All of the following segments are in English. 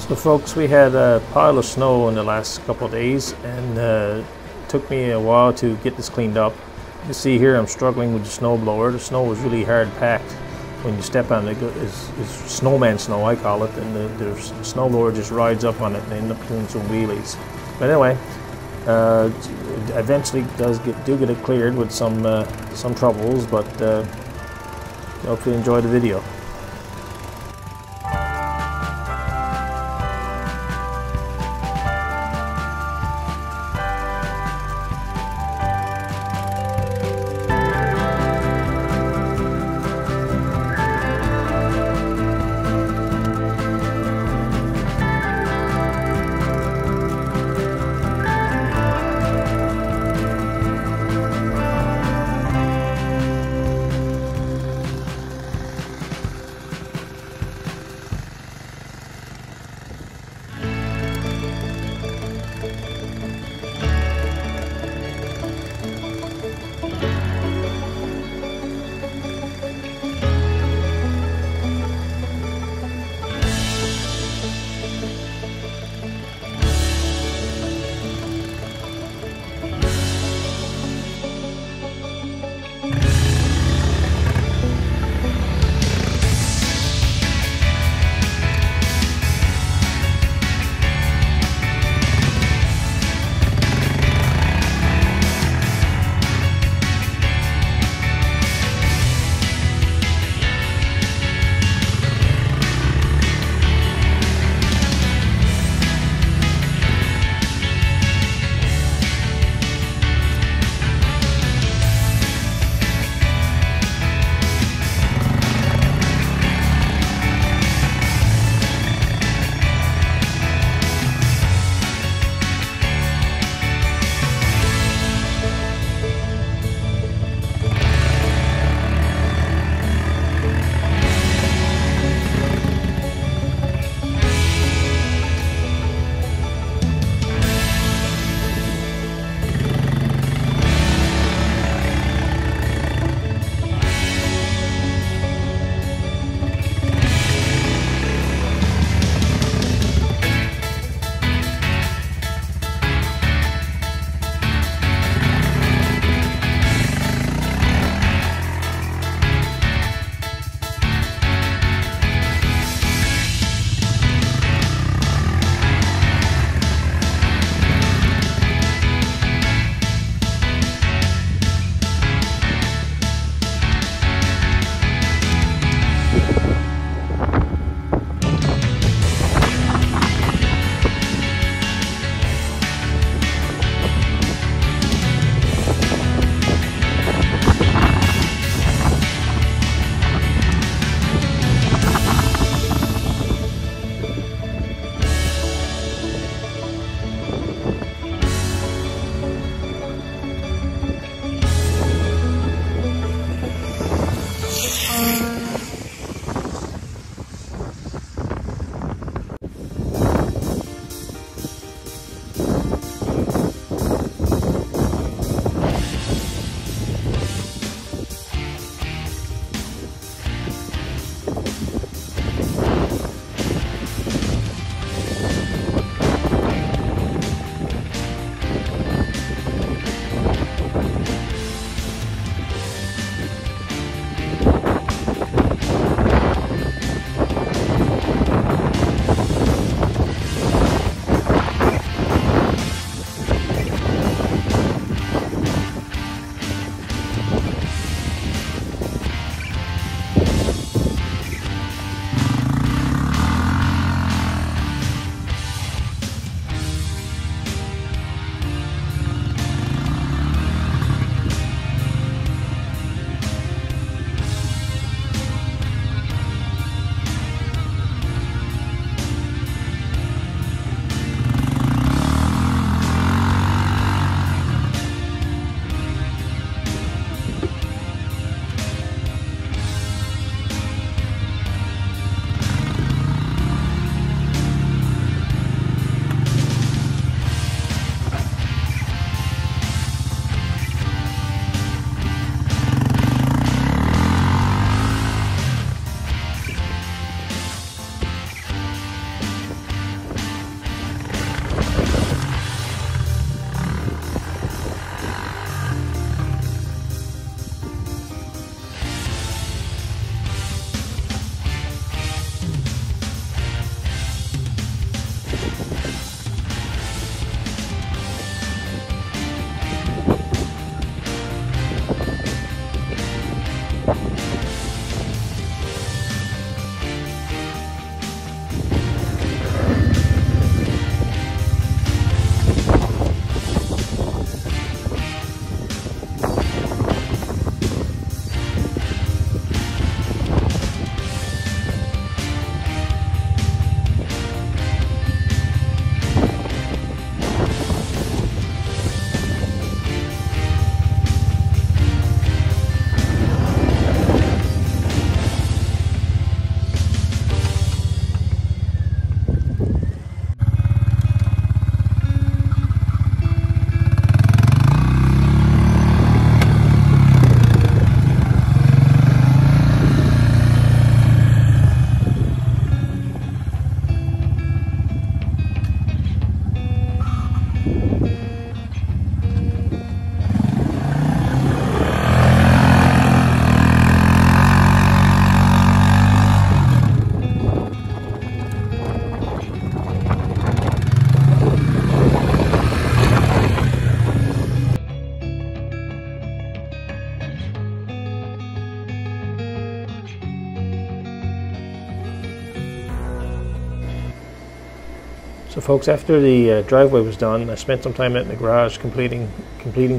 So folks, we had a pile of snow in the last couple of days, and it took me a while to get this cleaned up. You see here I'm struggling with the snow blower. The snow was really hard packed. When you step on it, it's snowman snow, I call it, and the snow blower just rides up on it and end up doing some wheelies. But anyway, eventually do get it cleared with some troubles, but hopefully you enjoy the video. So folks, after the driveway was done, I spent some time out in the garage completing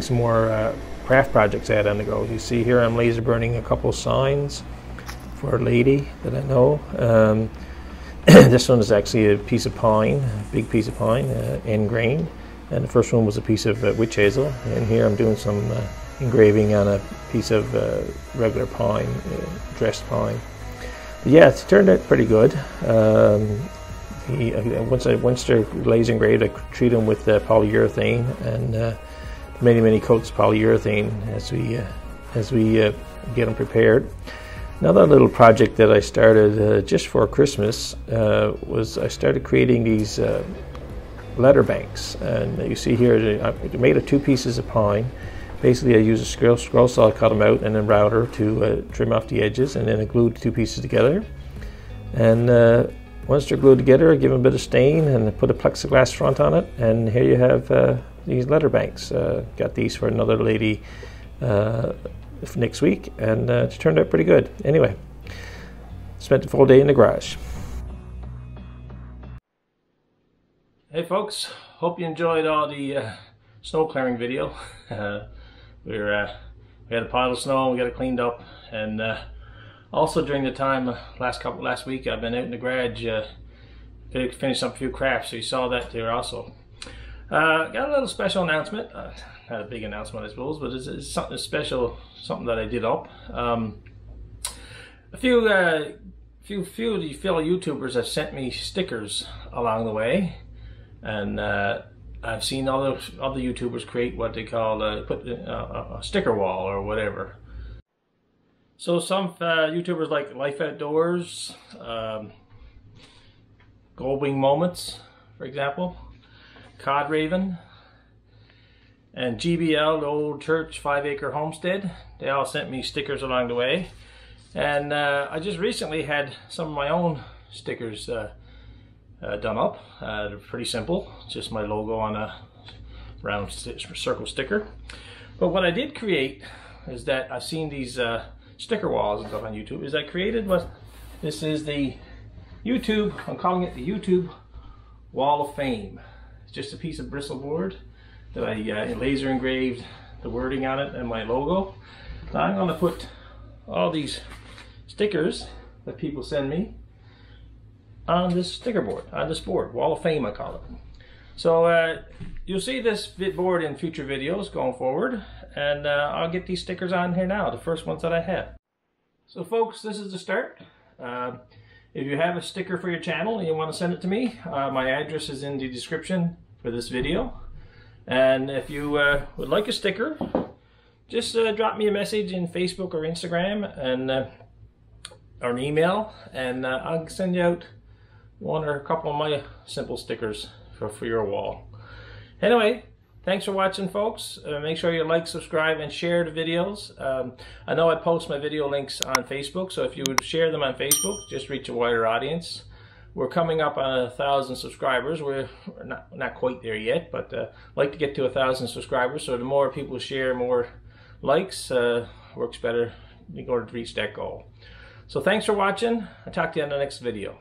some more craft projects I had on the go. You see here I'm laser burning a couple signs for a lady that I know. This one is actually a piece of pine, a big piece of pine, end grain. And the first one was a piece of witch hazel. And here I'm doing some engraving on a piece of regular pine, dressed pine. But yeah, it's turned out pretty good. Once they're laser engraved, I treat them with polyurethane and many coats of polyurethane as we get them prepared. Another little project that I started just for Christmas was I started creating these letter banks. And you see here, I made of 2 pieces of pine. Basically, I use a scroll saw, cut them out, and then router to trim off the edges, and then I glued the 2 pieces together. And once they're glued together, I give them a bit of stain and I put a plexiglass front on it, and here you have these letter banks. Got these for another lady next week, and it turned out pretty good. Anyway, spent the full day in the garage. Hey folks, hope you enjoyed all the snow clearing video. We had a pile of snow, we got it cleaned up, and also during the time last week I've been out in the garage finished up a few crafts, so you saw that there also. Got a little special announcement. Not a big announcement, I suppose, but it's something special, something that I did up. A few of the fellow YouTubers have sent me stickers along the way, and I've seen other YouTubers create what they call put a sticker wall or whatever. So some YouTubers like Life Outdoors, Goldwing Moments, for example, Cod Raven, and GBL, the Old Church 5-Acre Homestead. They all sent me stickers along the way. And I just recently had some of my own stickers done up. They're pretty simple, just my logo on a round circle sticker. But what I did create is that I've seen these sticker walls and stuff on YouTube, is I created this is the YouTube, I'm calling it the YouTube Wall of Fame. It's just a piece of bristle board that I laser engraved the wording on it and my logo. Now I'm going to put all these stickers that people send me on this sticker board, on this board, Wall of Fame I call it. So you'll see this board in future videos going forward, and I'll get these stickers on here now, the first ones that I have. So folks, this is the start. If you have a sticker for your channel and you want to send it to me, my address is in the description for this video. And if you would like a sticker, just drop me a message in Facebook or Instagram, and or an email, and I'll send you out one or a couple of my simple stickers for your wall. Anyway, thanks for watching, folks. Make sure you like, subscribe, and share the videos. I know I post my video links on Facebook, so if you would share them on Facebook, just reach a wider audience. We're coming up on 1,000 subscribers. We're not quite there yet, but like to get to 1,000 subscribers. So the more people share, more likes, works better in order to reach that goal. So thanks for watching. I'll talk to you in the next video.